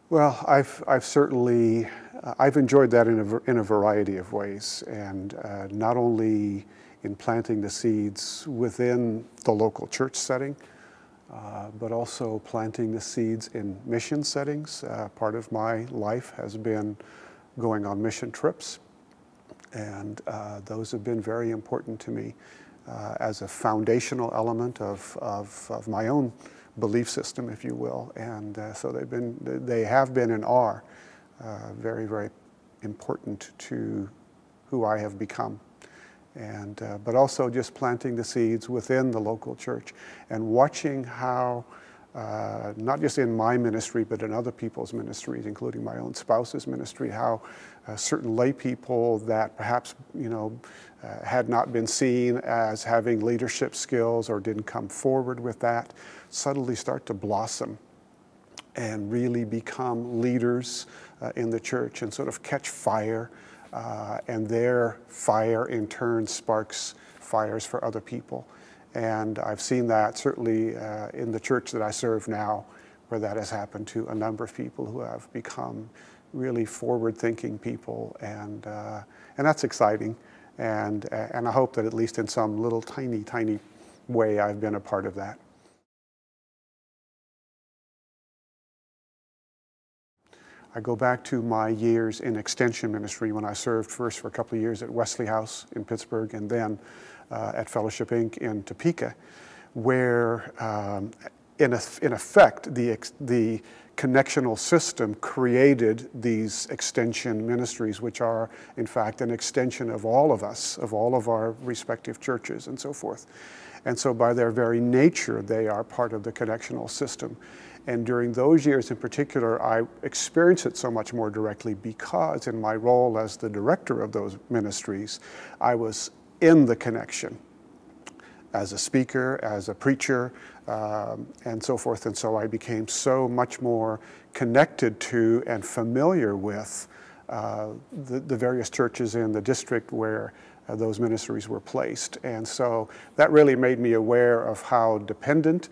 Well, I've certainly I've enjoyed that in a variety of ways, and not only in planting the seeds within the local church setting, but also planting the seeds in mission settings. Part of my life has been going on mission trips, and those have been very important to me as a foundational element of my own belief system, if you will. And so they have been and are very, very important to who I have become. And but also just planting the seeds within the local church and watching how, not just in my ministry, but in other people's ministries, including my own spouse's ministry, how certain lay people that perhaps, had not been seen as having leadership skills or didn't come forward with that, suddenly start to blossom and really become leaders in the church and sort of catch fire, and their fire in turn sparks fires for other people. And I've seen that certainly in the church that I serve now, where that has happened to a number of people who have become really forward-thinking people, and that's exciting. And I hope that at least in some little tiny way I've been a part of that. I go back to my years in extension ministry when I served first for a couple of years at Wesley House in Pittsburgh and then at Fellowship Inc. in Topeka, where in effect the connectional system created these extension ministries, which are in fact an extension of all of us, of all of our respective churches and so forth. And so by their very nature, they are part of the connectional system. And during those years in particular, I experienced it so much more directly because in my role as the director of those ministries, I was in the connection as a speaker, as a preacher, and so forth. And so I became so much more connected to and familiar with the various churches in the district where those ministries were placed. And so that really made me aware of how dependent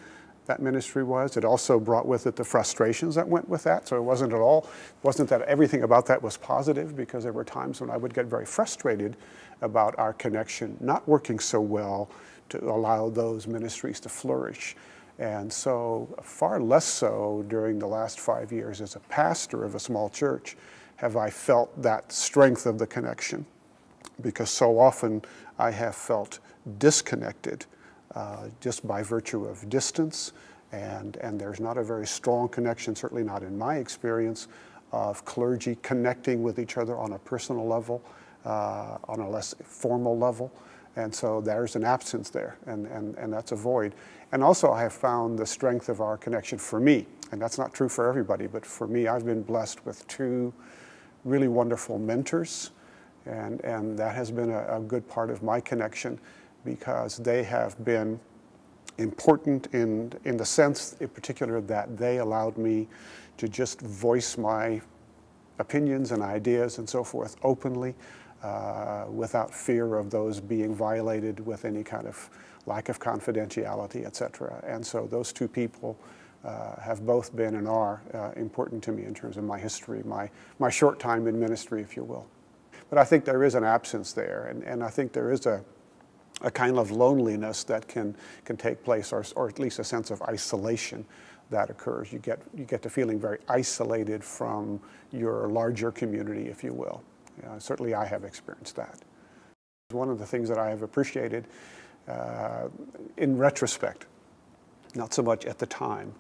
that ministry was. It also brought with it the frustrations that went with that. So it wasn't that everything about that was positive, because there were times when I would get very frustrated about our connection not working so well to allow those ministries to flourish. And so far less so during the last 5 years as a pastor of a small church have I felt that strength of the connection, because so often I have felt disconnected just by virtue of distance, and there's not a very strong connection, certainly not in my experience, of clergy connecting with each other on a personal level, on a less formal level. And so there's an absence there, and that's a void. And also I have found the strength of our connection for me, and that's not true for everybody, but for me, I've been blessed with two really wonderful mentors, and that has been a good part of my connection, because they have been important in the sense in particular that they allowed me to just voice my opinions and ideas and so forth openly, without fear of those being violated with any kind of lack of confidentiality, etc. And so those two people have both been and are important to me in terms of my history, my short time in ministry, if you will. But I think there is an absence there, and I think there is a kind of loneliness that can take place, or at least a sense of isolation that occurs. You get to feeling very isolated from your larger community, if you will. Certainly I have experienced that. One of the things that I have appreciated in retrospect, not so much at the time,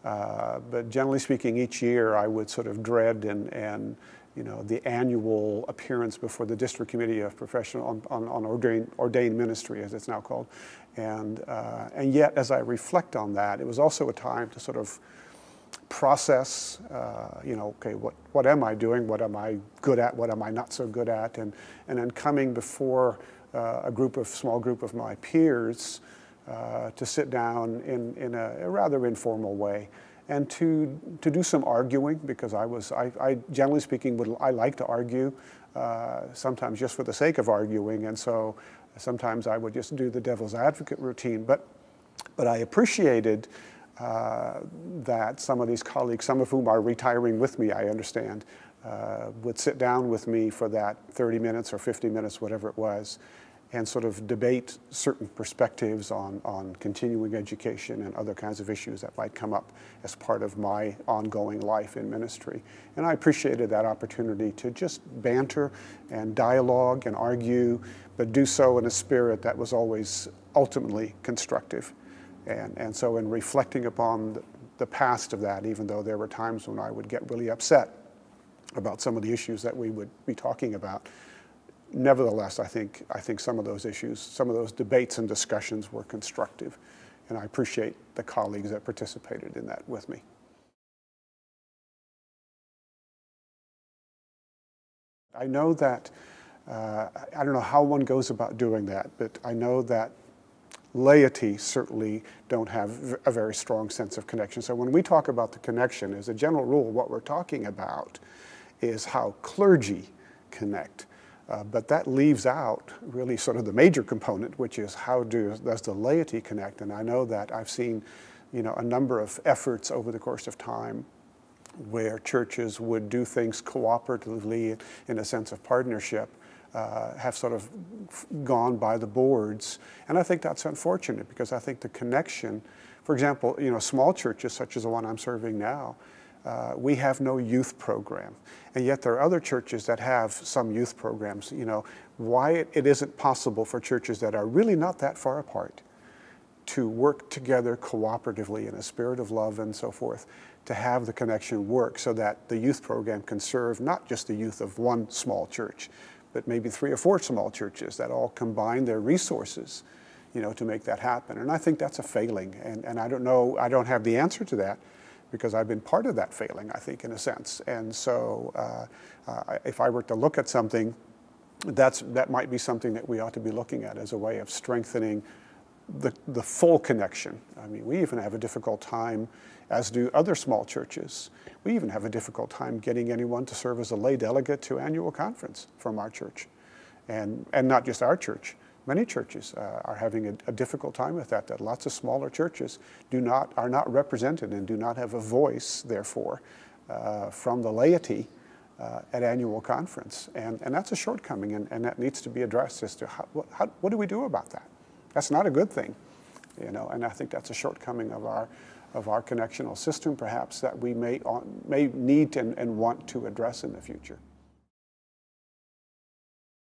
but generally speaking, each year I would sort of dread and the annual appearance before the District Committee of Professional on ordained ministry, as it's now called, and yet as I reflect on that, it was also a time to sort of process, okay, what am I doing? What am I good at? What am I not so good at? And then coming before a small group of my peers to sit down in a rather informal way, and to do some arguing, because I generally speaking, I like to argue, sometimes just for the sake of arguing, and so sometimes I would just do the devil's advocate routine. But I appreciated that some of these colleagues, some of whom are retiring with me, I understand, would sit down with me for that 30 minutes or 50 minutes, whatever it was, and sort of debate certain perspectives on continuing education and other kinds of issues that might come up as part of my ongoing life in ministry. And I appreciated that opportunity to just banter and dialogue and argue, but do so in a spirit that was always ultimately constructive. And so in reflecting upon the past of that, even though there were times when I would get really upset about some of the issues that we would be talking about, nevertheless, I think some of those issues, some of those debates and discussions were constructive, and I appreciate the colleagues that participated in that with me. I know that, I don't know how one goes about doing that, but I know that laity certainly don't have a very strong sense of connection. So when we talk about the connection, as a general rule, what we're talking about is how clergy connect. But that leaves out really sort of the major component, which is how does the laity connect? And I know that I've seen, a number of efforts over the course of time where churches would do things cooperatively in a sense of partnership, have sort of gone by the boards. And I think that's unfortunate, because I think the connection, for example, small churches such as the one I'm serving now, we have no youth program. And yet there are other churches that have some youth programs. Why it isn't possible for churches that are really not that far apart to work together cooperatively in a spirit of love and so forth, to have the connection work so that the youth program can serve not just the youth of one small church, but maybe 3 or 4 small churches that all combine their resources, to make that happen. And I think that's a failing. And I don't know, I don't have the answer to that, because I've been part of that failing, I think, in a sense. And so if I were to look at something, that might be something that we ought to be looking at as a way of strengthening the full connection. I mean, we even have a difficult time, as do other small churches. We even have a difficult time getting anyone to serve as a lay delegate to annual conference from our church. And not just our church. Many churches are having a difficult time with that lots of smaller churches are not represented and do not have a voice, therefore, from the laity at annual conference. And that's a shortcoming, and that needs to be addressed as to what do we do about that? That's not a good thing, and I think that's a shortcoming of our connectional system, perhaps, that we may need and want to address in the future.